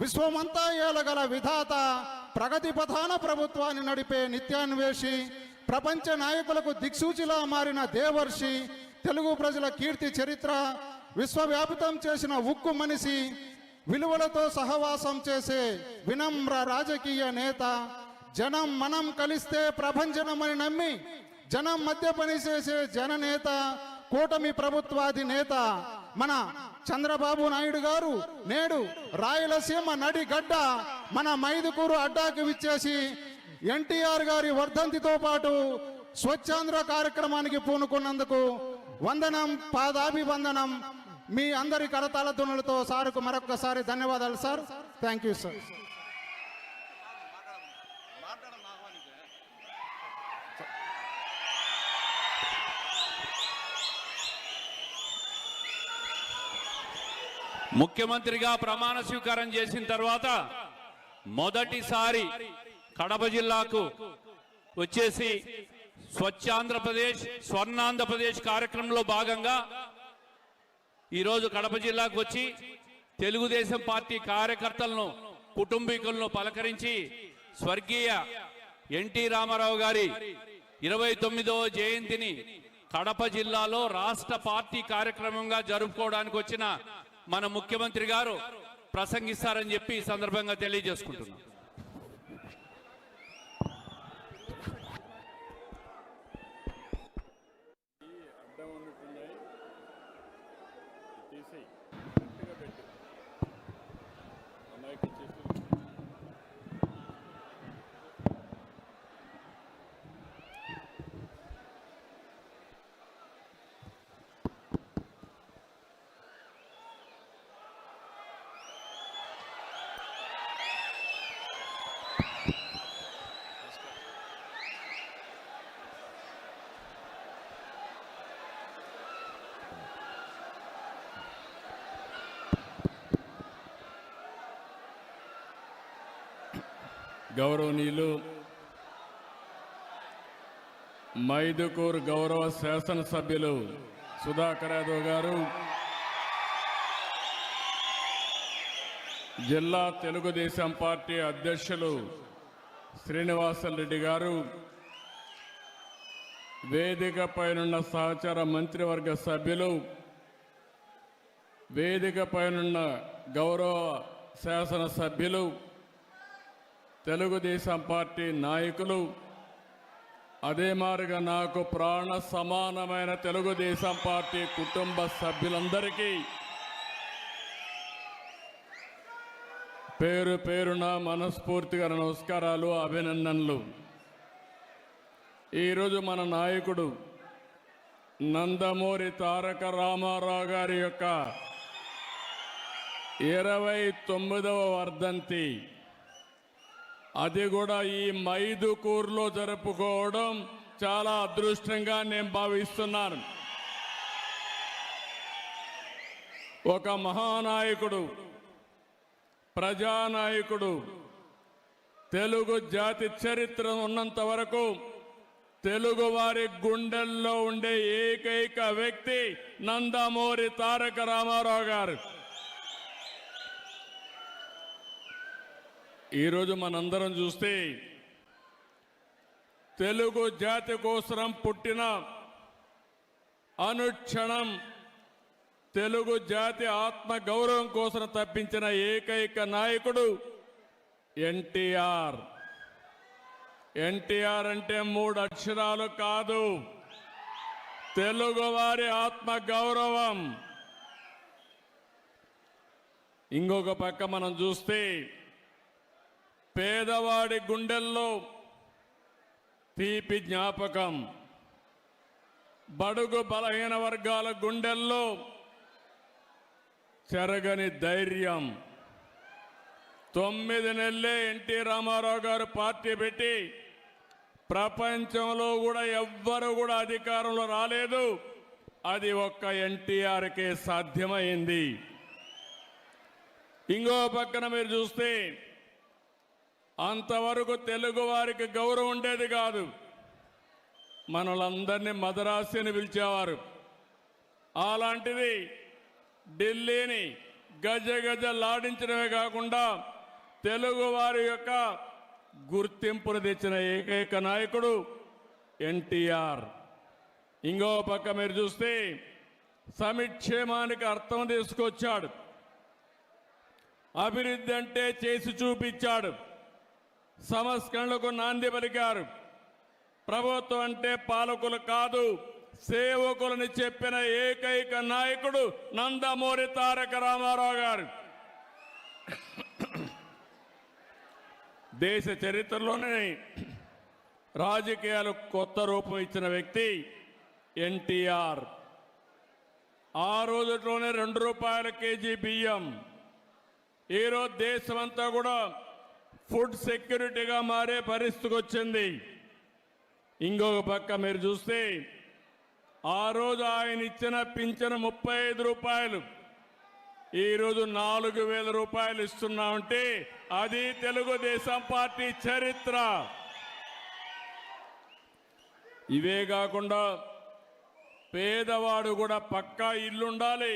విశ్వమంతా ఏలగల విధాత, ప్రగతి ప్రధాన ప్రభుత్వాన్ని నడిపే నిత్యాన్వేషి, ప్రపంచ నాయకులకు దిక్సూచిలా మారిన దేవర్షి, తెలుగు ప్రజల కీర్తి చరిత్ర విశ్వవ్యాపితం చేసిన ఉక్కు మనిషి, విలువలతో సహవాసం చేసే వినమ్ర రాజకీయ నేత, జనం మనం కలిస్తే ప్రభంజనమని నమ్మి జనం మధ్య పనిచేసే జననేత, కూటమి ప్రభుత్వాధినేత మన చంద్రబాబు నాయుడు గారు నేడు రాయలసీమ నడిగడ్డ మన మైదుకూరు అడ్డాకి విచ్చేసి ఎన్టీఆర్ గారి వర్ధంతితో పాటు స్వచ్ఛాంధ్ర కార్యక్రమానికి పూనుకున్నందుకు వందనం, పాదాభివందనం. మీ అందరి కరతాళ ధ్వనులతో సార్కు మరొకసారి ధన్యవాదాలు సార్. Thank you sir. ముఖ్యమంత్రిగా ప్రమాణ స్వీకారం చేసిన తర్వాత మొదటిసారి కడప జిల్లాకు వచ్చేసి స్వచ్ఛాంధ్రప్రదేశ్, స్వర్ణాంధ్రప్రదేశ్ కార్యక్రమంలో భాగంగా ఈరోజు కడప జిల్లాకు వచ్చి తెలుగుదేశం పార్టీ కార్యకర్తలను, కుటుంబీకులను పలకరించి స్వర్గీయ ఎన్టీ రామారావు గారి 29వ జయంతిని కడప జిల్లాలో రాష్ట్ర పార్టీ కార్యక్రమంగా జరుపుకోవడానికి వచ్చిన మన ముఖ్యమంత్రి గారు ప్రసంగిస్తారని చెప్పి ఈ సందర్భంగా తెలియజేసుకుంటున్నాం. గౌరవనీయులు మైదుకూరు గౌరవ శాసనసభ్యులు సుధాకర్ యాదవ్ గారు, జిల్లా తెలుగుదేశం పార్టీ అధ్యక్షులు శ్రీనివాసరెడ్డి గారు, వేదికపైనున్న సహచర మంత్రివర్గ సభ్యులు, వేదికపైనున్న గౌరవ శాసనసభ్యులు, తెలుగుదేశం పార్టీ నాయకులు, అదే మారుగా నాకు ప్రాణ సమానమైన తెలుగుదేశం పార్టీ కుటుంబ సభ్యులందరికీ పేరు పేరున మనస్ఫూర్తిగా నమస్కారాలు, అభినందనలు. ఈరోజు మన నాయకుడు నందమూరి తారక రామారావు గారి యొక్క 29వ వర్ధంతి, అది కూడా ఈ మైదుకూరులో జరుపుకోవడం చాలా అదృష్టంగా నేను భావిస్తున్నాను. ఒక మహానాయకుడు, ప్రజానాయకుడు, తెలుగు జాతి చరిత్ర ఉన్నంత వరకు తెలుగు వారి గుండెల్లో ఉండే ఏకైక వ్యక్తి నందమూరి తారక రామారావు గారు. ఈరోజు మనందరం చూస్తే తెలుగు జాతి కోసం పుట్టిన, అనుక్షణం తెలుగు జాతి ఆత్మ గౌరవం కోసం తప్పించిన ఏకైక నాయకుడు ఎన్టీఆర్. ఎన్టీఆర్ అంటే 3 అక్షరాలు కాదు, తెలుగువారి ఆత్మ గౌరవం. ఇంకొక పక్క మనం చూస్తే పేదవాడి గుండెల్లో తీపి జ్ఞాపకం, బడుగు బలహీన వర్గాల గుండెల్లో చెరగని ధైర్యం. 9 నెలలే ఎన్టీ రామారావు గారు పార్టీ పెట్టి ప్రపంచంలో కూడా ఎవ్వరు కూడా అధికారంలో రాలేదు. అది ఒక్క ఎన్టీఆర్కే సాధ్యమైంది. ఇంకో పక్కన మీరు చూస్తే అంతవరకు తెలుగు వారికి గౌరవం ఉండేది కాదు. మనలందరినీ మద్రాసు అని పిలిచేవారు. అలాంటిది ఢిల్లీని గజగజలాడించడమే కాకుండా తెలుగు వారి యొక్క గుర్తింపును తెచ్చిన ఏకైక నాయకుడు ఎన్టీఆర్. ఇంకో పక్క మీరు చూస్తే సమిక్షేమానికి అర్థం తీసుకొచ్చాడు. అభివృద్ధి అంటే చేసి చూపించాడు. సంస్కరణలకు నాంది పలికారు. ప్రభుత్వం అంటే పాలకులు కాదు సేవకులని చెప్పిన ఏకైక నాయకుడు నందమూరి తారక రామారావు గారు. దేశ చరిత్రలోనే రాజకీయాలు కొత్త రూపం ఇచ్చిన వ్యక్తి ఎన్టీఆర్. ఆ రోజులోనే ₹2 కేజీ బియ్యం. ఈరోజు దేశమంతా కూడా ఫుడ్ సెక్యూరిటీగా మారే పరిస్థితికి వచ్చింది. ఇంకొక పక్క మీరు చూస్తే ఆ రోజు ఆయన ఇచ్చిన పింఛను ₹35, ఈరోజు ₹4,000 ఇస్తున్నామంటే అది తెలుగుదేశం పార్టీ చరిత్ర. ఇవే కాకుండా పేదవాడు కూడా పక్కా ఇల్లుండాలి,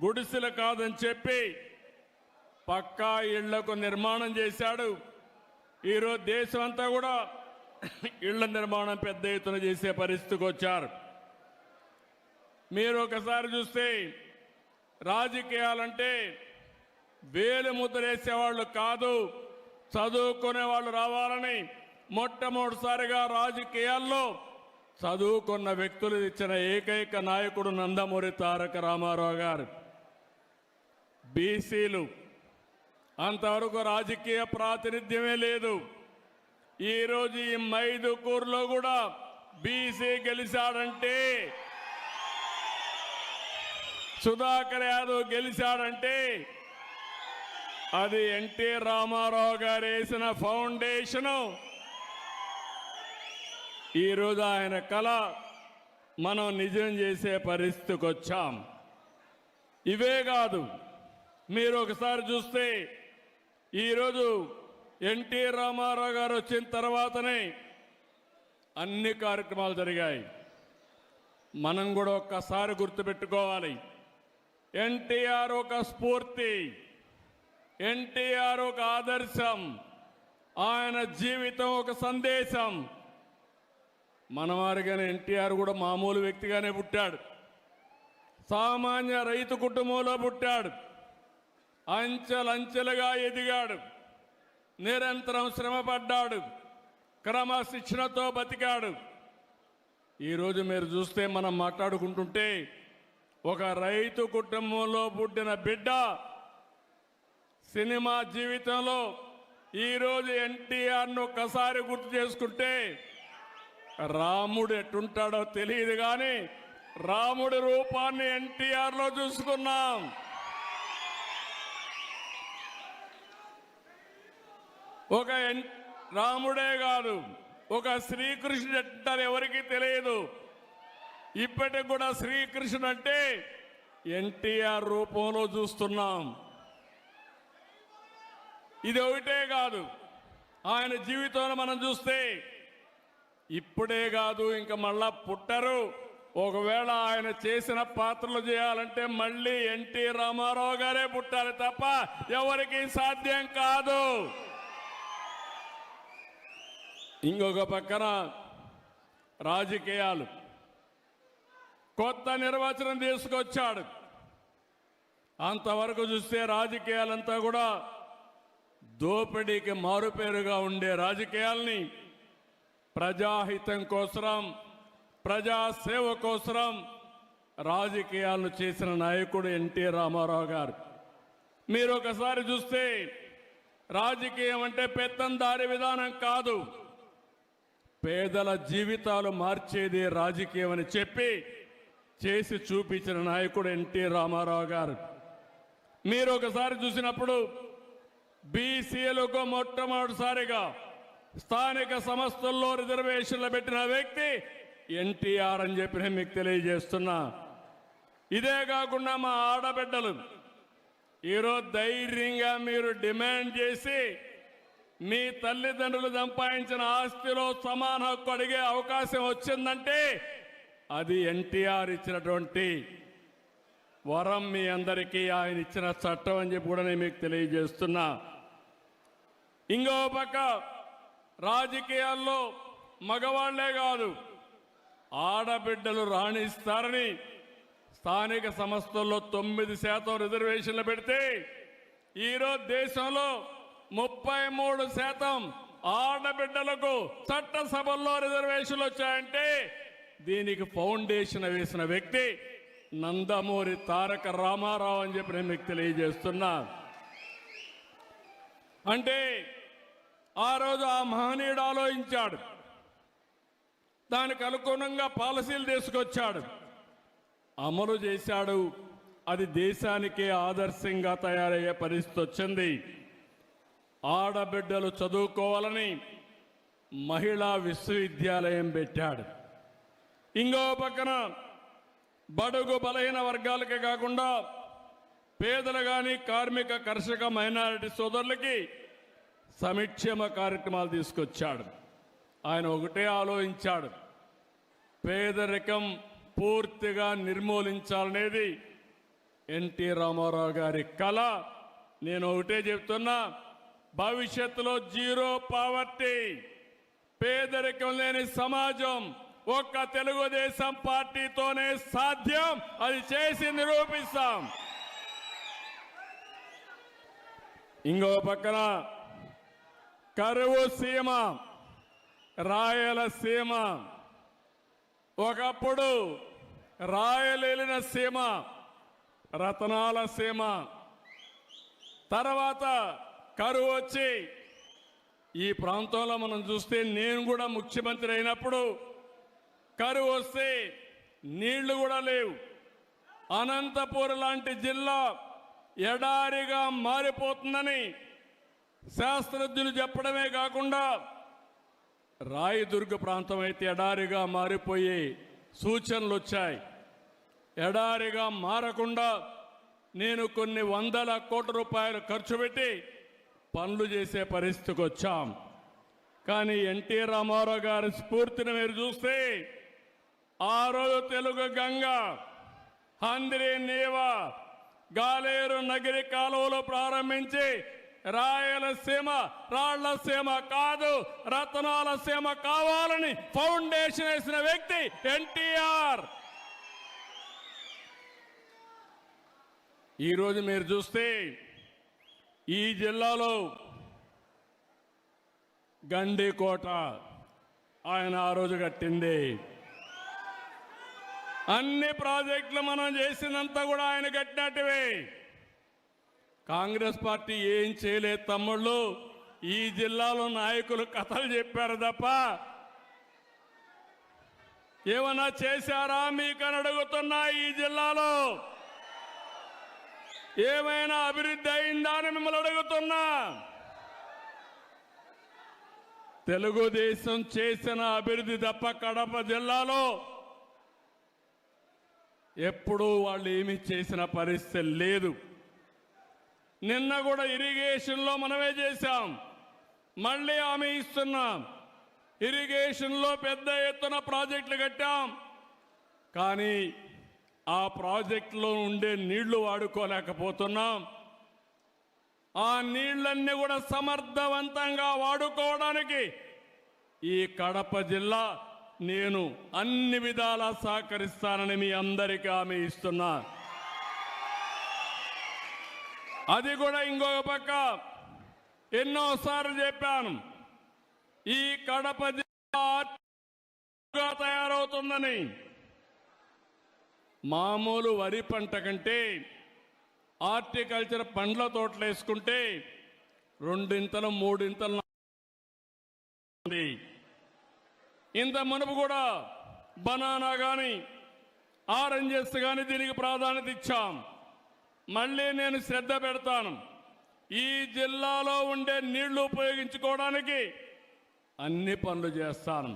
గుడిసెలు కాదని చెప్పి పక్కా ఇళ్లకు నిర్మాణం చేశాడు. ఈరోజు దేశం అంతా కూడా ఇళ్ల నిర్మాణం పెద్ద ఎత్తున చేసే పరిస్థితికి వచ్చారు. మీరు ఒకసారి చూస్తే రాజకీయాలంటే వేలు ముద్రేసేవాళ్ళు కాదు, చదువుకునే వాళ్ళు రావాలని మొట్టమొదటిసారిగా రాజకీయాల్లో చదువుకున్న వ్యక్తులు ఇచ్చిన ఏకైక నాయకుడు నందమూరి తారక రామారావు గారు. బీసీలు అంతవరకు రాజకీయ ప్రాతినిధ్యమే లేదు. ఈరోజు ఈ మైదుకూరులో కూడా బీసీ గెలిచాడంటే, సుధాకర్ యాదవ్ గెలిచాడంటే అది ఎన్టీ రామారావు గారు వేసిన ఫౌండేషను. ఈరోజు ఆయన కళ మనం నిజం చేసే పరిస్థితికి వచ్చాం. ఇవే కాదు, మీరు ఒకసారి చూస్తే ఈరోజు ఎన్టీ రామారావు గారు వచ్చిన తర్వాతనే అన్ని కార్యక్రమాలు జరిగాయి. మనం కూడా ఒక్కసారి గుర్తుపెట్టుకోవాలి, ఎన్టీఆర్ ఒక స్ఫూర్తి, ఎన్టీఆర్ ఒక ఆదర్శం, ఆయన జీవితం ఒక సందేశం. మనవారిగానే ఎన్టీఆర్ కూడా మామూలు వ్యక్తిగానే పుట్టాడు. సామాన్య రైతు కుటుంబంలో పుట్టాడు. అంచెలంచెలుగా ఎదిగాడు. నిరంతరం శ్రమపడ్డాడు. క్రమశిక్షణతో బతికాడు. ఈరోజు మీరు చూస్తే మనం మాట్లాడుకుంటుంటే ఒక రైతు కుటుంబంలో పుట్టిన బిడ్డ సినిమా జీవితంలో ఈరోజు ఎన్టీఆర్ను ఒక్కసారి గుర్తు చేసుకుంటే రాముడు ఎట్టుంటాడో తెలియదు కానీ రాముడి రూపాన్ని ఎన్టీఆర్లో చూసుకున్నాం. ఒక రాముడే కాదు, ఒక శ్రీకృష్ణుడు అంటారు ఎవరికి తెలియదు. ఇప్పటికి కూడా శ్రీకృష్ణుడు అంటే ఎన్టీఆర్ రూపంలో చూస్తున్నాం. ఇది ఒకటే కాదు, ఆయన జీవితంలో మనం చూస్తే ఇప్పుడే కాదు ఇంకా మళ్ళా పుట్టరు. ఒకవేళ ఆయన చేసిన పాత్రలు చేయాలంటే మళ్ళీ ఎన్టీ రామారావు గారే పుట్టాలి తప్ప ఎవరికి సాధ్యం కాదు. ఇంకొక పక్కన రాజకీయాలు కొత్త నిర్వచనం తీసుకొచ్చాడు. అంతవరకు చూస్తే రాజకీయాలంతా కూడా దోపిడీకి మారుపేరుగా ఉండే రాజకీయాల్ని ప్రజాహితం కోసం, ప్రజాసేవ కోసం రాజకీయాలను చేసిన నాయకుడు ఎన్టీ రామారావు గారు. మీరు ఒకసారి చూస్తే రాజకీయం అంటే పెత్తందారి విధానం కాదు, పేదల జీవితాలు మార్చేది రాజకీయం అని చెప్పి చేసి చూపించిన నాయకుడు ఎన్టీ రామారావు గారు. మీరు ఒకసారి చూసినప్పుడు బీసీలకు మొట్టమొదటిసారిగా స్థానిక సంస్థల్లో రిజర్వేషన్లు పెట్టిన వ్యక్తి ఎన్టీఆర్ అని చెప్పి నేను మీకు తెలియజేస్తున్నా. ఇదే కాకుండా మా ఆడబిడ్డలు ఈరోజు ధైర్యంగా మీరు డిమాండ్ చేసి మీ తల్లిదండ్రులు సంపాదించిన ఆస్తిలో సమాన హక్కు అడిగే అవకాశం వచ్చిందంటే అది ఎన్టీఆర్ ఇచ్చినటువంటి వరం మీ అందరికీ ఆయన ఇచ్చిన చట్టం అని చెప్పి కూడా నేను మీకు తెలియజేస్తున్నా. ఇంకో పక్క రాజకీయాల్లో మగవాళ్లే కాదు ఆడబిడ్డలు రాణిస్తారని స్థానిక సంస్థల్లో 9% రిజర్వేషన్లు పెడితే ఈరోజు దేశంలో 33% ఆడబిడ్డలకు చట్టసభల్లో రిజర్వేషన్లు వచ్చాయంటే దీనికి ఫౌండేషన్ వేసిన వ్యక్తి నందమూరి తారక రామారావు అని చెప్పి నేను మీకు తెలియజేస్తున్నా. అంటే ఆ రోజు ఆ మహనీయుడు ఆలోచించాడు, దానికి అనుగుణంగా పాలసీలు తీసుకొచ్చాడు, అమలు చేశాడు. అది దేశానికే ఆదర్శంగా తయారయ్యే పరిస్థితి వచ్చింది. ఆడబిడ్డలు చదువుకోవాలని మహిళా విశ్వవిద్యాలయం పెట్టాడు. ఇంకో పక్కన బడుగు బలహీన వర్గాలకే కాకుండా పేదలు కానీ కార్మిక కర్షక మైనారిటీ సోదరులకి సంక్షేమ కార్యక్రమాలు తీసుకొచ్చాడు. ఆయన ఒకటే ఆలోచించాడు, పేదరికం పూర్తిగా నిర్మూలించాలనేది ఎన్టీ రామారావు గారి కళ. నేను ఒకటే చెప్తున్నా, భవిష్యత్తులో జీరో పావర్టీ, పేదరికం లేని సమాజం ఒక్క తెలుగుదేశం పార్టీతోనే సాధ్యం. అది చేసి నిరూపిస్తాం. ఇంకో పక్కన కరువు సీమ, రాయలసీమ, ఒకప్పుడు రాయలేలిన సీమ, రతనాల సీమ, తర్వాత కరువు వచ్చి ఈ ప్రాంతంలో మనం చూస్తే నేను కూడా ముఖ్యమంత్రి అయినప్పుడు కరువు వస్తే నీళ్లు కూడా లేవు. అనంతపూర్ లాంటి జిల్లా ఎడారిగా మారిపోతుందని శాస్త్రజ్ఞులు చెప్పడమే కాకుండా రాయదుర్గ ప్రాంతం అయితే ఎడారిగా మారిపోయే సూచనలు వచ్చాయి. ఎడారిగా మారకుండా నేను కొన్ని వందల కోట్ల రూపాయలు ఖర్చు పెట్టి పనులు చేసే పరిస్థితికి వచ్చాం. కానీ ఎన్టీ రామారావు గారి స్ఫూర్తిని మీరు చూస్తే ఆ రోజు తెలుగు గంగ, హంద్రి నీవ, గాలేరు నగిరి కాలువలు ప్రారంభించి రాయలసీమ రాళ్లసీమ కాదు రతనాల సీమ కావాలని ఫౌండేషన్ వేసిన వ్యక్తి ఎన్టీఆర్. ఈరోజు మీరు చూస్తే ఈ జిల్లాలో గండికోట ఆయన ఆ రోజు కట్టింది. అన్ని ప్రాజెక్టులు మనం చేసినంత కూడా ఆయన కట్టినట్టువే. కాంగ్రెస్ పార్టీ ఏం చేయలేదు తమ్ముళ్ళు. ఈ జిల్లాలో నాయకులు కథలు చెప్పారు తప్ప ఏమన్నా చేశారా మీకని అడుగుతున్నా. ఈ జిల్లాలో ఏమైనా అభివృద్ధి అయిందా అని మిమ్మల్ని అడుగుతున్నా. తెలుగుదేశం చేసిన అభివృద్ధి తప్ప కడప జిల్లాలో ఎప్పుడూ వాళ్ళు ఏమీ చేసిన పరిస్థితి లేదు. నిన్న కూడా ఇరిగేషన్లో మనమే చేశాం, మళ్ళీ హామీ ఇస్తున్నాం. ఇరిగేషన్లో పెద్ద ఎత్తున ప్రాజెక్టులు కట్టాం, కానీ ఆ ప్రాజెక్టులో ఉండే నీళ్లు వాడుకోలేకపోతున్నాం. ఆ నీళ్లన్నీ కూడా సమర్థవంతంగా వాడుకోవడానికి ఈ కడప జిల్లా నేను అన్ని విధాలా సహకరిస్తానని మీ అందరికీ హామీ ఇస్తున్నా. అది కూడా ఇంకొక పక్క ఎన్నోసార్లు చెప్పాను, ఈ కడప జిల్లా తయారవుతుందని. మామూలు వరి పంట కంటే హార్టికల్చర్ పండ్ల తోటలు వేసుకుంటే 2 3 ఇంత మునుపు కూడా బనానా కానీ ఆరెంజెస్ కానీ దీనికి ప్రాధాన్యత ఇచ్చాం. మళ్ళీ నేను శ్రద్ధ పెడతాను. ఈ జిల్లాలో ఉండే నీళ్లు ఉపయోగించుకోవడానికి అన్ని పనులు చేస్తాను.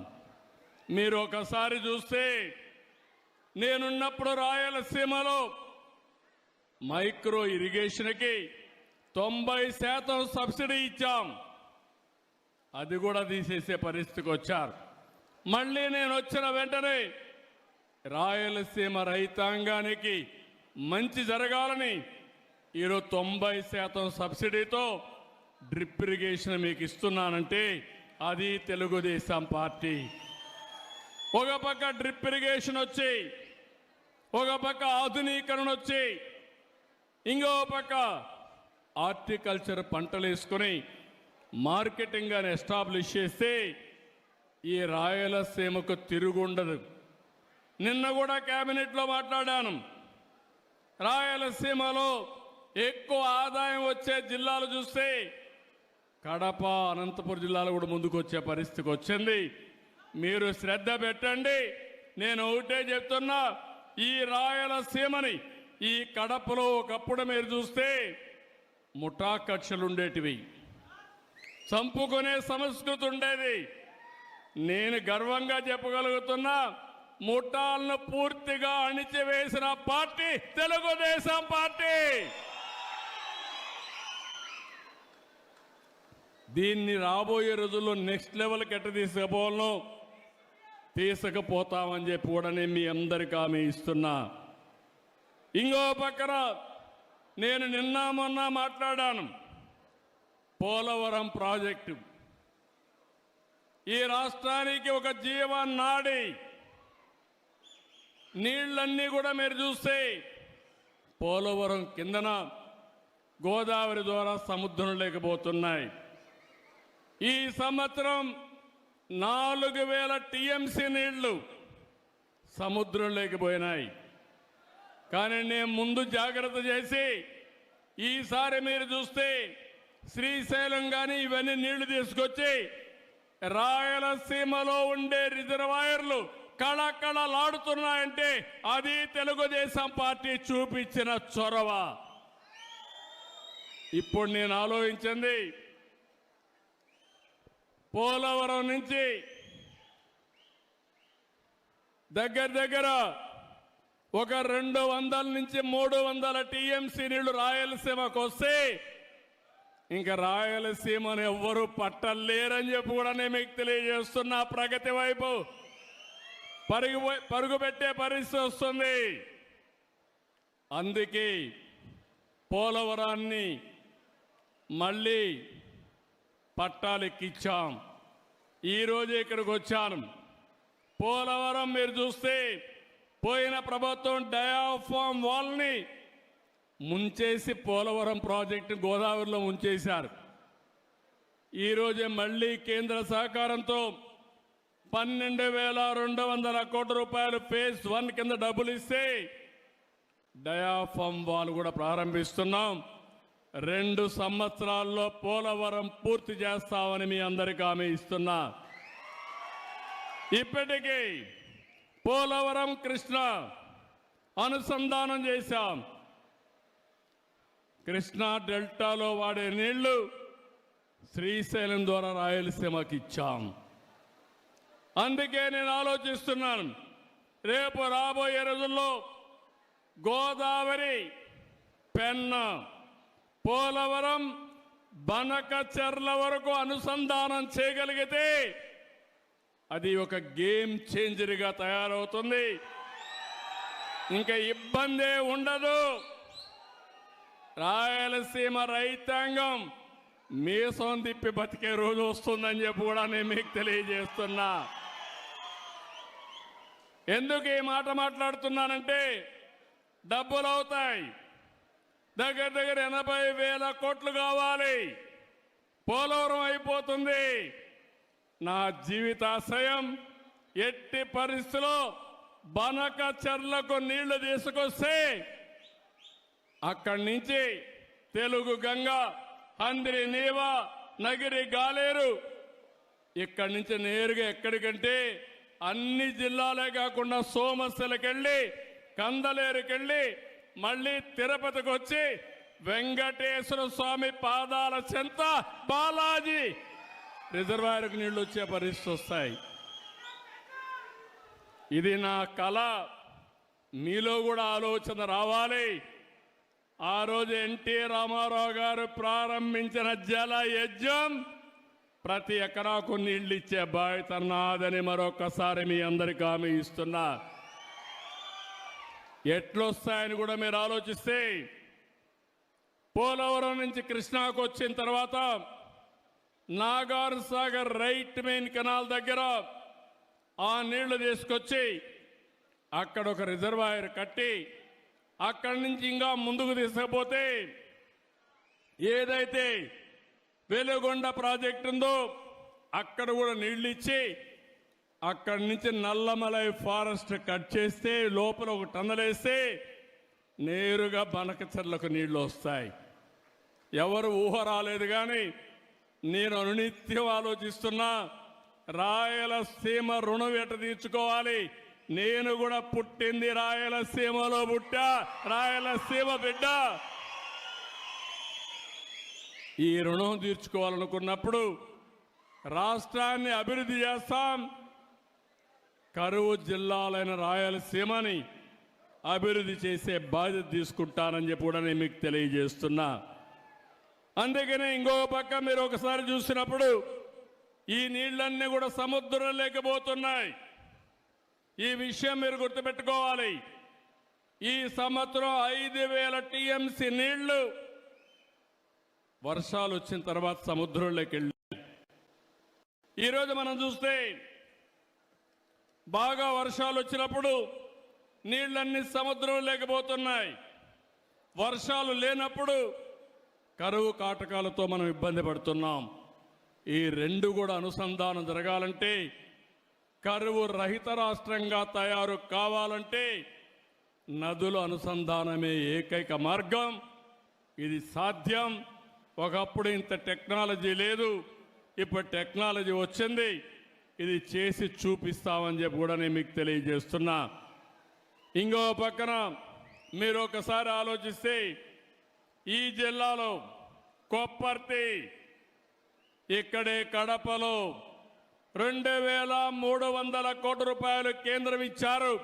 మీరు ఒకసారి చూస్తే నేనున్నప్పుడు రాయలసీమలో మైక్రో ఇరిగేషన్కి 90% సబ్సిడీ ఇచ్చాం. అది కూడా తీసేసే పరిస్థితికి వచ్చారు. మళ్ళీ నేను వచ్చిన వెంటనే రాయలసీమ రైతాంగానికి మంచి జరగాలని ఈరోజు 90% సబ్సిడీతో డ్రిప్ ఇరిగేషన్ మీకు ఇస్తున్నానంటే అది తెలుగుదేశం పార్టీ. ఒక పక్క డ్రిప్ ఇరిగేషన్ వచ్చి, ఒక పక్క ఆధునీకరణ వచ్చి, ఇంకో పక్క హార్టికల్చర్ పంటలు వేసుకొని మార్కెటింగ్ అని ఎస్టాబ్లిష్ చేస్తే ఈ రాయలసీమకు తిరుగుండదు. నిన్న కూడా కేబినెట్లో మాట్లాడాను. రాయలసీమలో ఎక్కువ ఆదాయం వచ్చే జిల్లాలు చూస్తే కడప, అనంతపురం జిల్లాలు కూడా ముందుకు వచ్చే పరిస్థితికి వచ్చింది. మీరు శ్రద్ధ పెట్టండి. నేను ఒకటే చెప్తున్నా, ఈ రాయలసీమని ఈ కడపలో ఒకప్పుడు మీరు చూస్తే ముఠా కక్షలు ఉండేటివి, చంపుకునే సంస్కృతి ఉండేది. నేను గర్వంగా చెప్పగలుగుతున్నా, ముఠాలను పూర్తిగా అణిచివేసిన పార్టీ తెలుగుదేశం పార్టీ. దీన్ని రాబోయే రోజుల్లో నెక్స్ట్ లెవెల్కి ఎట్ట తీసుకుపోవాలో తీసుకుపోతామని చెప్పి కూడా నేను మీ అందరికీ హామీ ఇస్తున్నా. ఇంకో పక్కన నేను నిన్న మొన్న మాట్లాడాను. పోలవరం ప్రాజెక్టు ఈ రాష్ట్రానికి ఒక జీవనాడి. నీళ్ళన్నీ కూడా మీరు చూస్తే పోలవరం కిందన గోదావరి ద్వారా సముద్రం లేకపోతున్నాయి. ఈ సంవత్సరం 4000 టీఎంసీ నీళ్లు సముద్రం లేకపోయినాయి. కానీ నేను ముందు జాగ్రత్త చేసి ఈసారి మీరు చూస్తే శ్రీశైలం కానీ ఇవన్నీ నీళ్లు తీసుకొచ్చి రాయలసీమలో ఉండే రిజర్వాయర్లు కళకళలాడుతున్నాయంటే అది తెలుగుదేశం పార్టీ చూపించిన చొరవ. ఇప్పుడు నేను ఆలోచించింది, పోలవరం నుంచి దగ్గర ఒక 200 నుంచి 300 టీఎంసీ నీళ్లు రాయలసీమకు వస్తే ఇంకా రాయలసీమను ఎవ్వరూ పట్టలేరని చెప్పి కూడా నేను మీకు తెలియజేస్తున్నా. ప్రగతి వైపు పరుగు పెట్టే పరిస్థితి వస్తుంది. అందుకే పోలవరాన్ని మళ్ళీ పట్టాలెక్కించాం. ఈరోజు ఇక్కడికి వచ్చాను. పోలవరం మీరు చూస్తే పోయిన ప్రభుత్వం డయాఫామ్ వాల్ని ముంచేసి పోలవరం ప్రాజెక్టు గోదావరిలో ముంచేశారు. ఈరోజే మళ్ళీ కేంద్ర సహకారంతో 12,200 కోట్ల రూపాయలు ఫేజ్ 1 కింద డబ్బులు ఇస్తే డయాఫామ్ వాల్ కూడా ప్రారంభిస్తున్నాం. 2 సంవత్సరాల్లో పోలవరం పూర్తి చేస్తామని మీ అందరికీ హామీ ఇస్తున్నా. ఇప్పటికీ పోలవరం కృష్ణ అనుసంధానం చేశాం. కృష్ణా డెల్టాలో వాడే నీళ్లు శ్రీశైలం ద్వారా రాయలసీమకి ఇచ్చాం. అందుకే నేను ఆలోచిస్తున్నాను, రేపు రాబోయే రోజుల్లో గోదావరి, పెన్నా, పోలవరం, బనకచెర్ల వరకు అనుసంధానం చేయగలిగితే అది ఒక గేమ్ చేంజర్గా తయారవుతుంది. ఇంకా ఇబ్బందే ఉండదు. రాయలసీమ రైతాంగం మీసం తిప్పి బతికే రోజు వస్తుందని చెప్పి కూడా నేను మీకు తెలియజేస్తున్నా. ఎందుకు ఈ మాట మాట్లాడుతున్నానంటే డబ్బులు అవుతాయి. దగ్గర 80,000 కోట్లు కావాలి. పోలవరం అయిపోతుంది. నా జీవితాశయం ఎట్టి పరిస్థితిలో బనకచెర్లకు నీళ్లు తీసుకొస్తే అక్కడి నుంచి తెలుగు గంగ, హంద్రి నీవ, నగిరి గాలేరు, ఇక్కడి నుంచి నేరుగా ఎక్కడికంటే అన్ని జిల్లాలే కాకుండా సోమశిలకెళ్ళి, కందలేరుకెళ్ళి, మళ్ళీ తిరుపతికి వచ్చి వెంకటేశ్వర స్వామి పాదాల చెంత బాలాజీ రిజర్వాయర్కు నీళ్లు వచ్చే పరిస్థితి వస్తాయి. ఇది నా కళ. మీలో కూడా ఆలోచన రావాలి. ఆ రోజు ఎన్టీ రామారావు గారు ప్రారంభించిన జల యజ్ఞం ప్రతి ఎకరాకు నీళ్లు ఇచ్చే బాధ్యత నాదని మరొకసారి మీ అందరికీ హామీ ఇస్తున్నా. ఎట్లొస్తాయని కూడా మీరు ఆలోచిస్తే పోలవరం నుంచి కృష్ణాకు వచ్చిన తర్వాత Nagar Sagar right main canal దగ్గర ఆ నీళ్లు తీసుకొచ్చి అక్కడ ఒక రిజర్వాయర్ కట్టి అక్కడి నుంచి ఇంకా ముందుకు తీసుకుపోతే ఏదైతే వెలుగొండ ప్రాజెక్టు ఉందో అక్కడ కూడా నీళ్లు ఇచ్చి అక్కడి నుంచి నల్లమలై ఫారెస్ట్ కట్ చేస్తే లోపల ఒక టన్నల్ వేస్తే నేరుగా బనకచెర్లకు నీళ్లు వస్తాయి. ఎవరు ఊహ రాలేదు కానీ నేను అనునిత్యం ఆలోచిస్తున్నా రాయలసీమ రుణం ఎట తీర్చుకోవాలి. నేను కూడా పుట్టింది రాయలసీమలో పుట్టా, రాయలసీమ బిడ్డ. ఈ రుణం తీర్చుకోవాలనుకున్నప్పుడు రాష్ట్రాన్ని అభివృద్ధి చేస్తాం. కరువు జిల్లాలైన రాయలసీమని అభివృద్ధి చేసే బాధ్యత తీసుకుంటానని చెప్పి కూడా నేను మీకు తెలియజేస్తున్నా. అందుకనే ఇంకో పక్క మీరు ఒకసారి చూసినప్పుడు ఈ నీళ్లన్నీ కూడా సముద్రం లేకపోతున్నాయి. ఈ విషయం మీరు గుర్తుపెట్టుకోవాలి. ఈ సంవత్సరం 5,000 టీఎంసీ నీళ్లు వర్షాలు వచ్చిన తర్వాత సముద్రంలోకి వెళ్ళి ఈరోజు మనం చూస్తే బాగా వర్షాలు వచ్చినప్పుడు నీళ్లన్నీ సముద్రం లేకపోతున్నాయి. వర్షాలు లేనప్పుడు కరువు కాటకాలతో మనం ఇబ్బంది పడుతున్నాం. ఈ రెండు కూడా అనుసంధానం జరగాలంటే కరువు రహిత రాష్ట్రంగా తయారు కావాలంటే నదుల అనుసంధానమే ఏకైక మార్గం. ఇది సాధ్యం. ఒకప్పుడు ఇంత టెక్నాలజీ లేదు, ఇప్పుడు టెక్నాలజీ వచ్చింది. ఇది చేసి చూపిస్తామని చెప్పి కూడా నేను మీకు తెలియజేస్తున్నా. ఇంకో పక్కన మీరు ఒకసారి ఆలోచిస్తే ఈ జిల్లాలో కొప్పర్తి, ఇక్కడే కడపలో 2,300 కోట్ల రూపాయలు కేంద్రం ఇచ్చారు.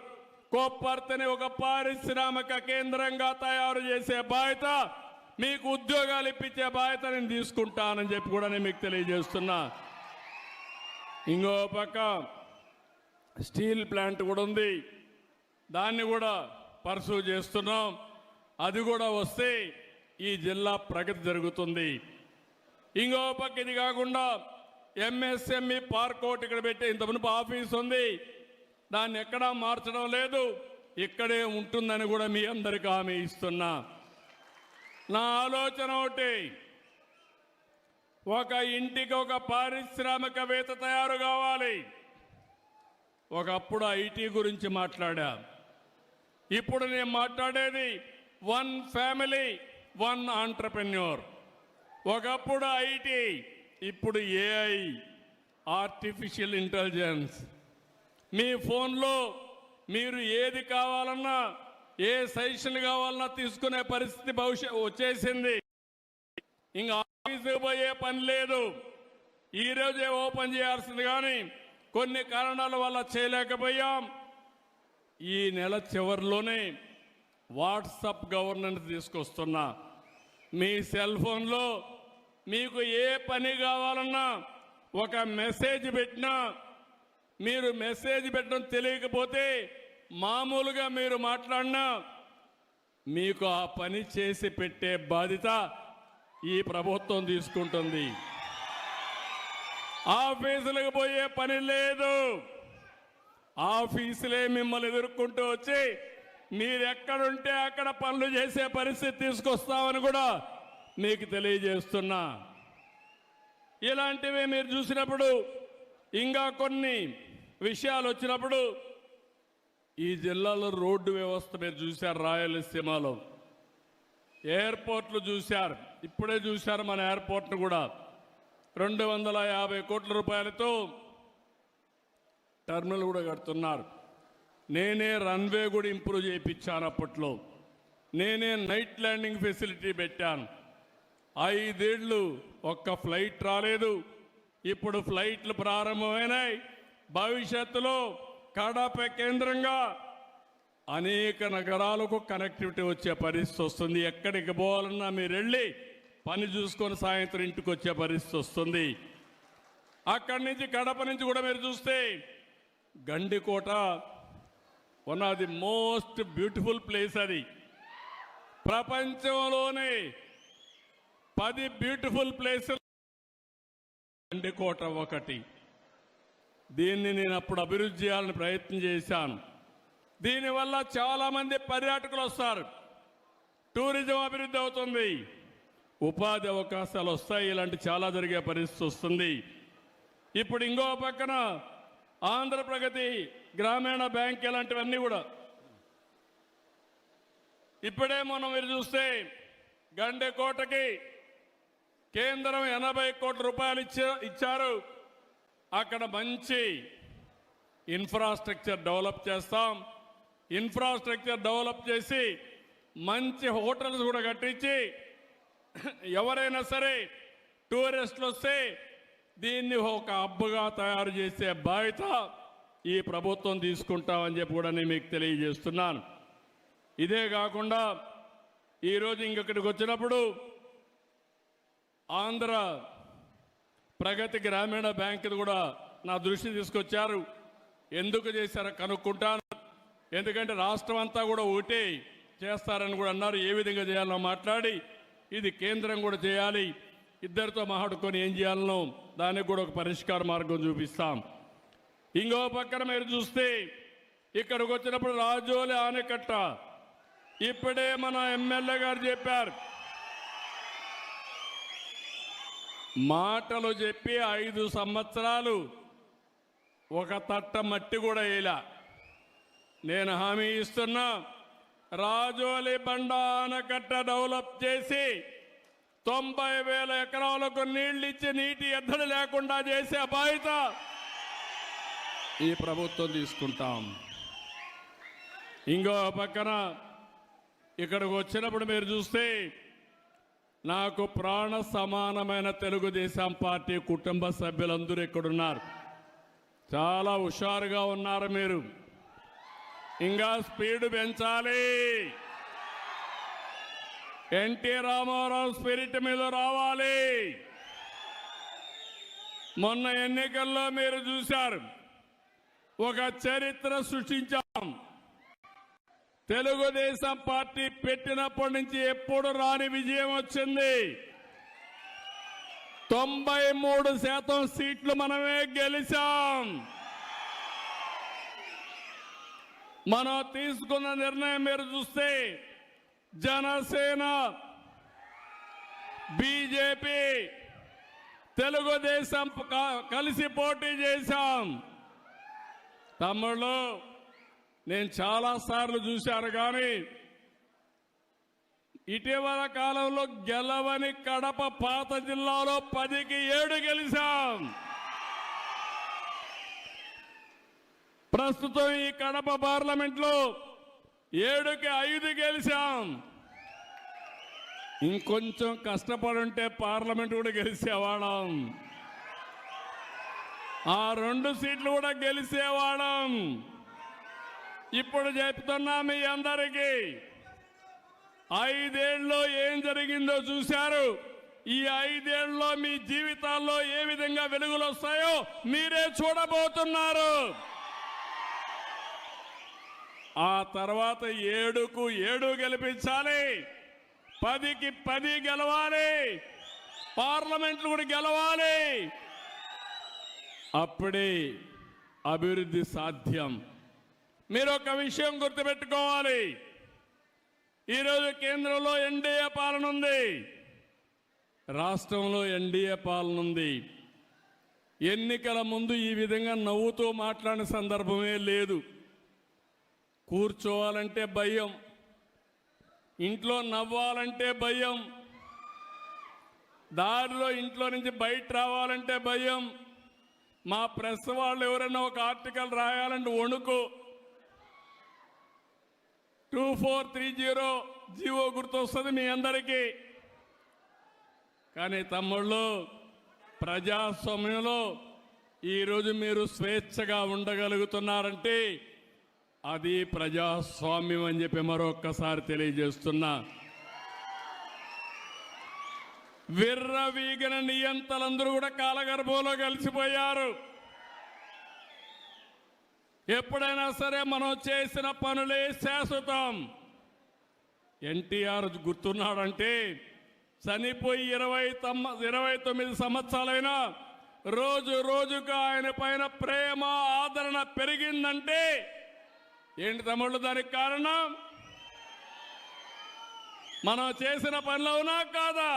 కొప్పర్తిని ఒక పారిశ్రామిక కేంద్రంగా తయారు చేసే బాధ్యత, మీకు ఉద్యోగాలు ఇప్పించే బాధ్యత నేను తీసుకుంటానని చెప్పి కూడా నేను మీకు తెలియజేస్తున్నా. ఇంకో పక్క స్టీల్ ప్లాంట్ కూడా ఉంది, దాన్ని కూడా పర్సూ చేస్తున్నాం. అది కూడా వస్తే ఈ జిల్లా ప్రగతి జరుగుతుంది. ఇంకో పక్క ఇది కాకుండా ఎంఎస్ఎంఈ పార్క్ ఒకటి ఇక్కడ పెట్టి ఇంతకుముందు ఆఫీస్ ఉంది, దాన్ని ఎక్కడా మార్చడం లేదు, ఇక్కడే ఉంటుందని కూడా మీ అందరికీ హామీ ఇస్తున్నా. నా ఆలోచన ఒకటి, ఒక ఇంటికి ఒక పారిశ్రామికవేత్త తయారు కావాలి. ఒకప్పుడు ఐటీ గురించి మాట్లాడా, ఇప్పుడు నేను మాట్లాడేది 1 ఫ్యామిలీ 1 ఆంట్రప్రెన్యూర్. ఒకప్పుడు ఐటీ, ఇప్పుడు ఏఐ, ఆర్టిఫిషియల్ ఇంటెలిజెన్స్. మీ ఫోన్లో మీరు ఏది కావాలన్నా, ఏ సజెషన్ కావాలన్నా తీసుకునే పరిస్థితి వచ్చేసింది. ఇంకా ఆఫీసుకు పోయే పని లేదు. ఈరోజే ఓపెన్ చేయాల్సింది కానీ కొన్ని కారణాల వల్ల చేయలేకపోయాం. ఈ నెల చివరిలోనే వాట్సాప్ గవర్నెన్స్ తీసుకొస్తున్నా. మీ సెల్ ఫోన్లో మీకు ఏ పని కావాలన్నా ఒక మెసేజ్ పెట్టినా, మీరు మెసేజ్ పెట్టడం తెలియకపోతే మామూలుగా మీరు మాట్లాడినా మీకు ఆ పని చేసి పెట్టే బాధ్యత ఈ ప్రభుత్వం తీసుకుంటుంది. ఆఫీసులకు పోయే పని లేదు. ఆఫీసులే మిమ్మల్ని ఎదుర్కొంటూ వచ్చి మీరెక్కడుంటే అక్కడ పనులు చేసే పరిస్థితి తీసుకొస్తామని కూడా మీకు తెలియజేస్తున్నా. ఇలాంటివి మీరు చూసినప్పుడు, ఇంకా కొన్ని విషయాలు వచ్చినప్పుడు, ఈ జిల్లాలో రోడ్డు వ్యవస్థ మీరు చూశారు, రాయలసీమలో ఎయిర్పోర్ట్లు చూశారు, ఇప్పుడే చూశారు మన ఎయిర్పోర్ట్ను కూడా 250 కోట్ల రూపాయలతో టర్మినల్ కూడా కడుతున్నారు. నేనే రన్వే కూడా ఇంప్రూవ్ చేయించాను. అప్పట్లో నేనే నైట్ ల్యాండింగ్ ఫెసిలిటీ పెట్టాను. 5 ఏళ్ళు ఒక్క ఫ్లైట్ రాలేదు. ఇప్పుడు ఫ్లైట్లు ప్రారంభమైనాయి. భవిష్యత్తులో కడప కేంద్రంగా అనేక నగరాలకు కనెక్టివిటీ వచ్చే పరిస్థితి వస్తుంది. ఎక్కడికి పోవాలన్నా మీరు వెళ్ళి పని చూసుకొని సాయంత్రం ఇంటికి వచ్చే పరిస్థితి వస్తుంది. అక్కడి నుంచి కడప నుంచి కూడా మీరు చూస్తే Gandikota one of the most beautiful place అది. ప్రపంచంలోనే 10 బ్యూటిఫుల్ ప్లేసులు గండికోట ఒకటి. దీన్ని నేను అప్పుడు అభివృద్ధి చేయాలని ప్రయత్నం చేశాను. దీనివల్ల చాలా మంది పర్యాటకులు వస్తారు, టూరిజం అభివృద్ధి అవుతుంది, ఉపాధి అవకాశాలు వస్తాయి, ఇలాంటి చాలా జరిగే పరిస్థితి వస్తుంది. ఇప్పుడు ఇంకో పక్కన ఆంధ్రప్రగతి గ్రామీణ బ్యాంక్ ఇలాంటివన్నీ కూడా ఇప్పుడే మనం మీరు చూస్తే గండికోటకి కేంద్రం 80 కోట్ల రూపాయలు ఇచ్చారు. అక్కడ మంచి ఇన్ఫ్రాస్ట్రక్చర్ డెవలప్ చేస్తాం. ఇన్ఫ్రాస్ట్రక్చర్ డెవలప్ చేసి మంచి హోటల్స్ కూడా కట్టించి ఎవరైనా సరే టూరిస్టులు వస్తే దీన్ని ఒక హబ్గా తయారు చేసే బాధ్యత ఈ ప్రభుత్వం తీసుకుంటామని చెప్పి కూడా నేను మీకు తెలియజేస్తున్నాను. ఇదే కాకుండా ఈరోజు ఇంకొకటికి వచ్చినప్పుడు ఆంధ్ర ప్రగతి గ్రామీణ బ్యాంకు కూడా నా దృష్టి తీసుకొచ్చారు. ఎందుకు చేశారో కనుక్కుంటాను. ఎందుకంటే రాష్ట్రం అంతా కూడా ఒకటే చేస్తారని కూడా అన్నారు. ఏ విధంగా చేయాలో మాట్లాడి ఇది కేంద్రం కూడా చేయాలి, ఇద్దరితో మాట్లాడుకొని ఏం చేయాలనో దానికి కూడా ఒక పరిష్కార మార్గం చూపిస్తాం. ఇంకో పక్కన మీరు చూస్తే ఇక్కడికి వచ్చినప్పుడు రాజోలి ఆనకట్ట ఇప్పుడే మన ఎమ్మెల్యే గారు చెప్పారు. మాటలు చెప్పి 5 సంవత్సరాలు ఒక తట్ట మట్టి కూడా వేయలా. నేను హామీ ఇస్తున్నా, రాజోలి బండ ఆనకట్ట డెవలప్ చేసి 90,000 ఎకరాలకు నీళ్లు ఇచ్చి నీటి ఎద్దడి లేకుండా చేసే బాధ్యత ఈ ప్రభుత్వం తీసుకుంటాం. ఇంకో పక్కన ఇక్కడికి వచ్చినప్పుడు మీరు చూస్తే నాకు ప్రాణ సమానమైన తెలుగుదేశం పార్టీ కుటుంబ సభ్యులందరూ ఇక్కడున్నారు. చాలా హుషారుగా ఉన్నారు మీరు. ఇంకా స్పీడ్ పెంచాలి. ఎన్టీ రామారావు స్పిరిట్ మీద రావాలి. మొన్న ఎన్నికల్లో మీరు చూశారు, ఒక చరిత్ర సృష్టించాం. తెలుగుదేశం పార్టీ పెట్టినప్పటి నుంచి ఎప్పుడు రాని విజయం వచ్చింది. 93% సీట్లు మనమే గెలిచాం. మనం తీసుకున్న నిర్ణయం మీరు చూస్తే జనసేన, బీజేపీ, తెలుగుదేశం కలిసి పోటీ చేశాం. తమ్ముళ్ళు, నేను చాలా సార్లు చూశాను, కానీ ఇటీవల కాలంలో గెలవని కడప పాత జిల్లాలో 10కి 7 గెలిచాం. ప్రస్తుతం ఈ కడప పార్లమెంట్లో 7కి 5 గెలిచాం. ఇంకొంచెం కష్టపడుంటే పార్లమెంట్ కూడా గెలిచేవాళ్ళం. ఆ 2 సీట్లు కూడా గెలిచేవాళ్ళం. ఇప్పుడు చెప్తున్నా మీ అందరికీ, 5 ఏళ్ళలో ఏం జరిగిందో చూశారు. ఈ 5 ఏళ్ళలో మీ జీవితాల్లో ఏ విధంగా వెలుగులు వస్తాయో మీరే చూడబోతున్నారు. ఆ తర్వాత 7కు 7 గెలిపించాలి, 10కి 10 గెలవాలి, పార్లమెంట్లు కూడా గెలవాలి. అప్పుడే అభివృద్ధి సాధ్యం. మీరు ఒక విషయం గుర్తుపెట్టుకోవాలి, ఈరోజు కేంద్రంలో ఎన్డీఏ పాలన ఉంది, రాష్ట్రంలో ఎన్డీఏ పాలన ఉంది. ఎన్నికల ముందు ఈ విధంగా నవ్వుతూ మాట్లాడిన సందర్భమే లేదు. కూర్చోవాలంటే భయం, ఇంట్లో నవ్వాలంటే భయం, దారిలో ఇంట్లో నుంచి బయట రావాలంటే భయం. మా ప్రెస్ వాళ్ళు ఎవరైనా ఒక ఆర్టికల్ రాయాలంటే వణుకు. 2430 జీవో గుర్తొస్తుంది మీ అందరికీ. కానీ తమ్ముళ్ళు, ప్రజాస్వామ్యంలో ఈరోజు మీరు స్వేచ్ఛగా ఉండగలుగుతున్నారంటే అది ప్రజాస్వామ్యం అని చెప్పి మరొక్కసారి తెలియజేస్తున్నా. విర్రవీగిన నియంతలందరూ కూడా కాలగర్భంలో కలిసిపోయారు. ఎప్పుడైనా సరే మనం చేసిన పనులే శాశ్వతం. ఎన్టీఆర్ గుర్తున్నాడంటే చనిపోయి 29 సంవత్సరాలైనా రోజు రోజుకు ఆయన పైన ప్రేమ ఆదరణ పెరిగిందంటే ఏంటి తమ్ముళ్ళు దానికి కారణం? మనం చేసిన పనులు అవునా కాదా?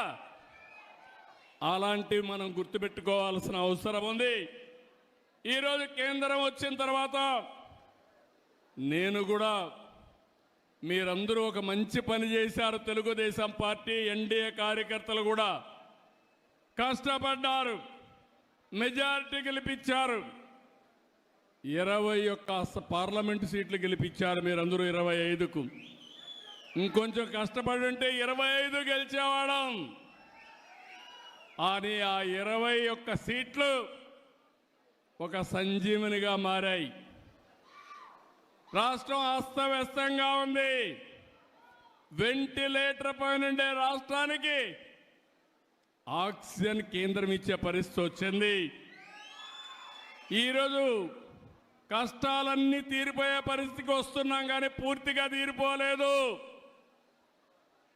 అలాంటివి మనం గుర్తుపెట్టుకోవాల్సిన అవసరం ఉంది. ఈరోజు కేంద్రం వచ్చిన తర్వాత నేను కూడా మీరందరూ ఒక మంచి పని చేశారు. తెలుగుదేశం పార్టీ ఎన్డీఏ కార్యకర్తలు కూడా కష్టపడ్డారు, మెజారిటీ గెలిపించారు. 21 పార్లమెంటు సీట్లు గెలిపించారు మీరందరూ 25కు. ఇంకొంచెం కష్టపడి ఉంటే 25 గెలిచేవాళ్ళం. అని ఆ 21 సీట్లు ఒక సంజీవనిగా మారాయి. రాష్ట్రం అస్తవ్యస్తంగా ఉంది. వెంటిలేటర్ పైనుండే రాష్ట్రానికి ఆక్సిజన్ కేంద్రం ఇచ్చే పరిస్థితి వచ్చింది. ఈరోజు కష్టాలన్నీ తీరిపోయే పరిస్థితికి వస్తున్నాం, కానీ పూర్తిగా తీరిపోలేదు.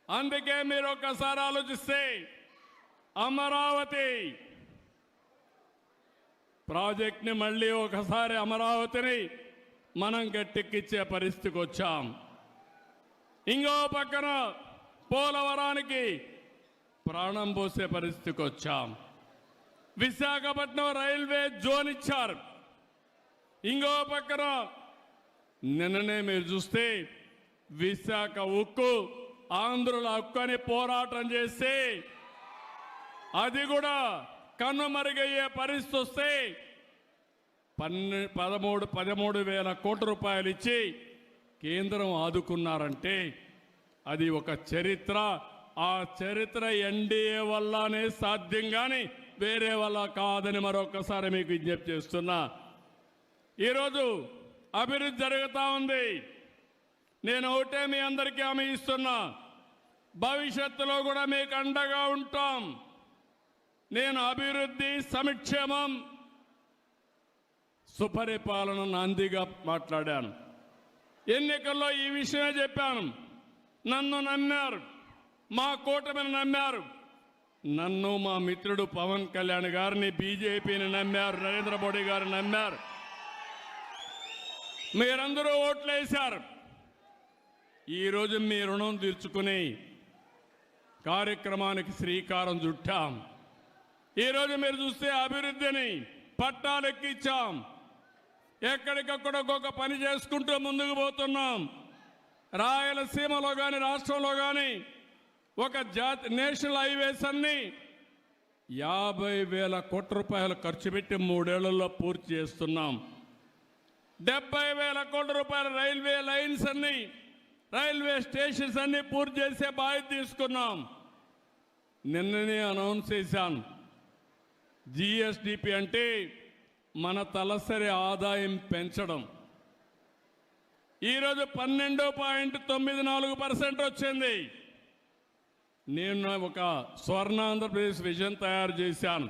అందుకే మీరు ఒక్కసారి ఆలోచిస్తే అమరావతి ప్రాజెక్ట్ని మళ్ళీ ఒకసారి అమరావతిని మనం గట్టెక్కిచ్చే పరిస్థితికి వచ్చాం. ఇంకో పక్కన పోలవరానికి ప్రాణం పోసే పరిస్థితికి వచ్చాం. విశాఖపట్నం రైల్వే జోన్ ఇచ్చారు. ఇంకో పక్కన నిన్ననే మీరు చూస్తే విశాఖ ఉక్కు ఆంధ్రుల హక్కు అని పోరాటం చేస్తే అది కూడా కన్నుమరుగయ్యే పరిస్థితి వస్తే 13,000 కోట్ల రూపాయలు ఇచ్చి కేంద్రం ఆదుకున్నారంటే అది ఒక చరిత్ర. ఆ చరిత్ర ఎన్డీఏ వల్లనే సాధ్యం, కానీ వేరే వల్ల కాదని మరొకసారి మీకు విజ్ఞప్తి చేస్తున్నా. ఈరోజు అభివృద్ధి జరుగుతూ ఉంది. నేను ఒకటే మీ అందరికీ హామీ ఇస్తున్నా, భవిష్యత్తులో కూడా మీకు అండగా ఉంటాం. నేను అభివృద్ధి, సంక్షేమం, సుపరిపాలన నాందిగా మాట్లాడాను. ఎన్నికల్లో ఈ విషయమే చెప్పాను. నన్ను నమ్మారు, మా కూటమిని నమ్మారు. నన్ను, మా మిత్రుడు పవన్ కళ్యాణ్ గారిని, బీజేపీని నమ్మారు, నరేంద్ర మోడీ గారిని నమ్మారు. మీరందరూ ఓట్లేశారు. ఈరోజు మీ రుణం తీర్చుకుని కార్యక్రమానికి శ్రీకారం చుట్టాం. ఈరోజు మీరు చూస్తే అభివృద్ధిని పట్టాలెక్కించాం. ఎక్కడికక్కడ ఒక్కొక్క పని చేసుకుంటూ ముందుకు పోతున్నాం. రాయలసీమలో కానీ రాష్ట్రంలో కానీ ఒక నేషనల్ హైవేస్ అన్ని 50,000 కోట్ల రూపాయలు ఖర్చు పెట్టి 3 ఏళ్లలో పూర్తి చేస్తున్నాం. 70,000 కోట్ల రూపాయల రైల్వే లైన్స్ అన్ని, రైల్వే స్టేషన్స్ అన్ని పూర్తి చేసే బాధ్యత తీసుకున్నాం. నిన్ననే అనౌన్స్ చేశాను. జిఎస్డిపి అంటే మన తలసరి ఆదాయం పెంచడం. ఈరోజు 12.94% వచ్చింది. నేను ఒక స్వర్ణాంధ్రప్రదేశ్ విజన్ తయారు చేశాను.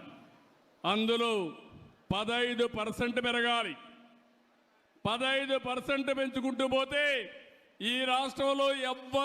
అందులో 15% పెరగాలి. 15% పెంచుకుంటూ పోతే ఈ రాష్ట్రంలో ఎవ్వరు